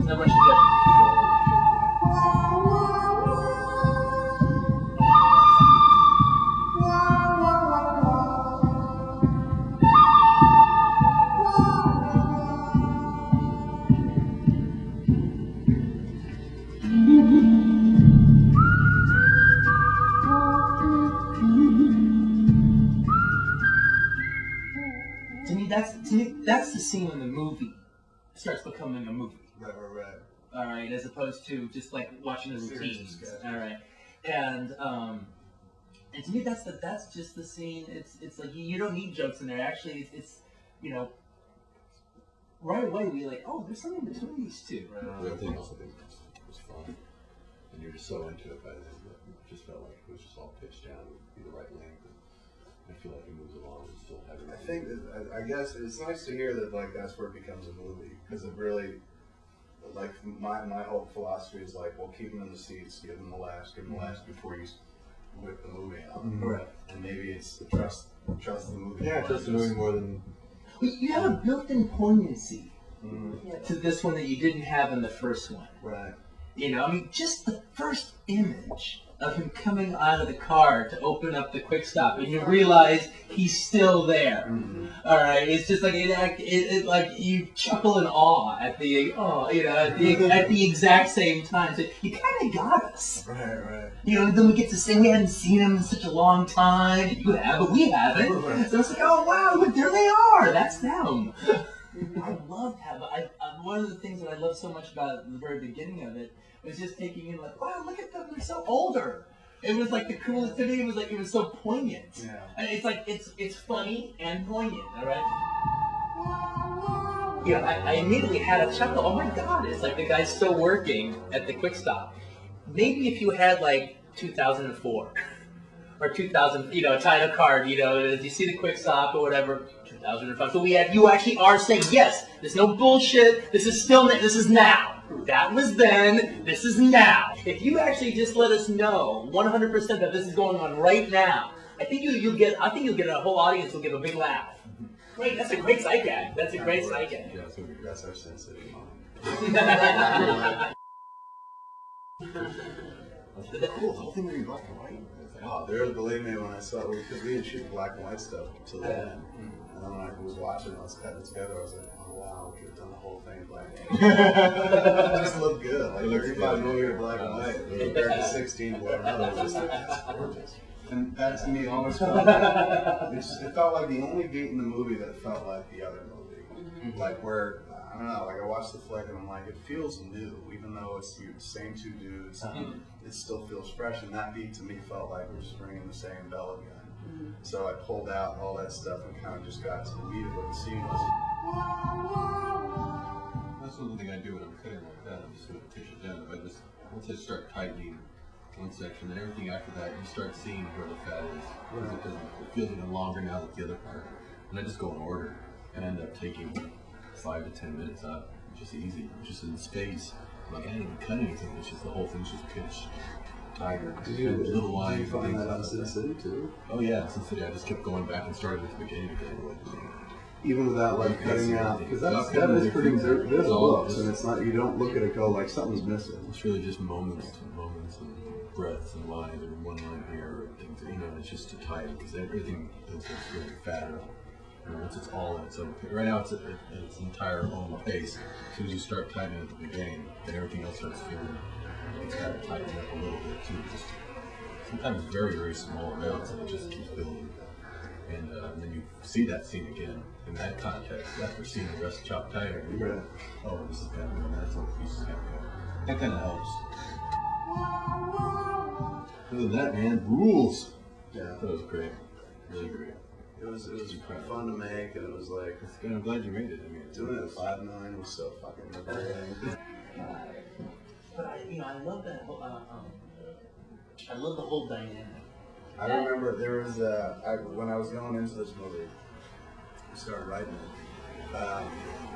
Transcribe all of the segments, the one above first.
Not much to judge. To me, that's the scene when the movie starts becoming a movie. Right. All right, as opposed to just like watching the routines. All right, and to me, that's just the scene. It's like you don't need jokes in there. Actually, it's you know, right away we like, oh, there's something between these two. The thing else I think was fun, and you're just so into it by then that it just felt like it was just all pitched down to be the right length. I feel like it moves along and still has. I think I guess it's nice to hear that like that's where it becomes a movie, because it really, like my whole philosophy is like, well, keep them in the seats, give them the laughs before you whip the movie out. Right. And maybe it's the trust the movie. Yeah, trust the movie more than. You have a built-in poignancy to this one that you didn't have in the first one. Right. You know, I mean, just the first image of him coming out of the car to open up the quick stop, and you realize he's still there. All right, it's just like it like you chuckle in awe at the at the exact same time. So you kind of got us. Right. You know, then we get to say we hadn't seen him in such a long time. You have, but we haven't. Right. So it's like, oh wow, look, there they are. That's them. I loved how. One of the things that I love so much about the very beginning of it was just taking in like, wow, look at them, they're so older. It was like the coolest to me. It was so poignant. Yeah. And it's like it's funny and poignant. All right. You know, I immediately had a chuckle. Oh my God! It's like the guy's still working at the quick stop. Maybe if you had like 2004 or 2000, you know, title card, you know, you see the quick stop or whatever. 2005. So you actually are saying yes. There's no bullshit. This is now. That was then. This is now. If you actually just let us know 100% that this is going on right now, I think you'll get a whole audience will give a big laugh. Great. That's a great sight gag. That's a great sight gag. Yeah, that's our sensitive The whole thing being black and white. Oh, believe me, when I saw it, because we didn't shoot black and white stuff until the end. And then when I was watching it, I was cutting it together, I was like, oh wow, we could have done the whole thing black and white. It just looked good. Like 35mm black and white. Compared to 16, whatever. It was just like, that's gorgeous. And that to me always felt like, it felt like the only beat in the movie that felt like the other movie. Like where, I don't know, like I watched the flick and I'm like, it feels new, even though it's the same two dudes, it still feels fresh, and that beat to me felt like we're just ringing the same bell again. So I pulled out all that stuff and kind of just got to the meat of what the scene was. That's one thing I do when I'm cutting like that. I'm just going to pitch it down. Once I start tightening one section, then everything after that, you start seeing where the fat is. It feels even longer now than the other part. And I just go in order and end up taking 5 to 10 minutes out. Just easy, just in space. Like I didn't even cut anything. It's just the whole thing's just pitched. Tiger. Did you find that on Sin City too? Oh yeah, Sin City. I just kept going back and started at the beginning again. Even without like cutting out, because that is pretty visible, and it's not. You don't look at it go like something's missing. It's really just moments and breaths and lines, or one line here, or things. You know, it's just to tie it because everything is really fatter. Once it's all in its own pace. Right now it's at its entire own pace. As soon as you start tightening at the beginning, then everything else starts feeling it's got to tighten up a little bit too. Just sometimes very, very small amounts, and it just keeps building. And then you see that scene again in that context after seeing the rest chopped tighter. Right. Oh, this is kind of going, that's how the piece is going to go. That kind of helps. Other than that, man, rules. Yeah. That was great. Really great. It was fun to make, and it was like, and I'm glad you made it. I mean, doing it at 5 million was so fucking liberating. But I love that whole, I love the whole dynamic. I remember there was when I was going into this movie, we started writing it. I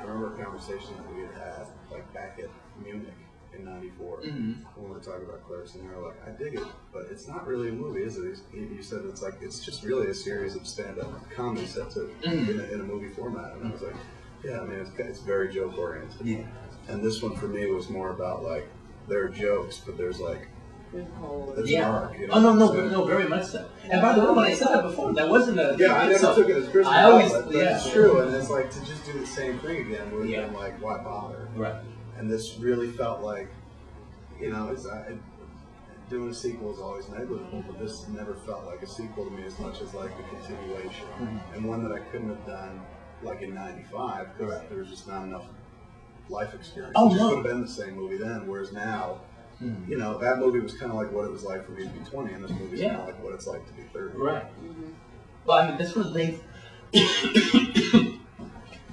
remember a conversation that we had like back at Munich, in '94 Mm-hmm. when we were talking about Clerks, and they were like, "I dig it, but it's not really a movie, is it?" You said it's just really a series of stand-up comedy set to in a movie format, and I was like, "Yeah, I mean, it's very joke oriented." Yeah. And this one for me was more about like there are jokes, but there's like there's an arc. You know? Oh no, very much so. And by the way, when I said that before, that wasn't a. Yeah, I never took it as criticism. I always, but it's true, and it's like to just do the same thing again would have been like, why bother? Right. And this really felt like, you know, doing a sequel is always negligible, but this never felt like a sequel to me as much as like a continuation, and one that I couldn't have done like in '95 because there was just not enough life experience. Oh, it just no. would have been the same movie then, whereas now, you know, that movie was kind of like what it was like for me to be 20, and this movie's kind of like what it's like to be 30. Right. Well, I mean, this was the thing.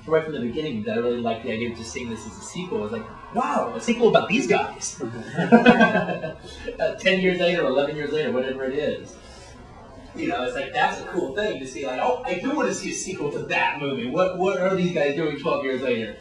Right from the beginning, that I really liked the idea of just seeing this as a sequel. I was like, wow, a sequel about these guys. 10 years later, 11 years later, whatever it is. You know, it's like, that's a cool thing to see. Like, oh, I do want to see a sequel to that movie. What are these guys doing 12 years later?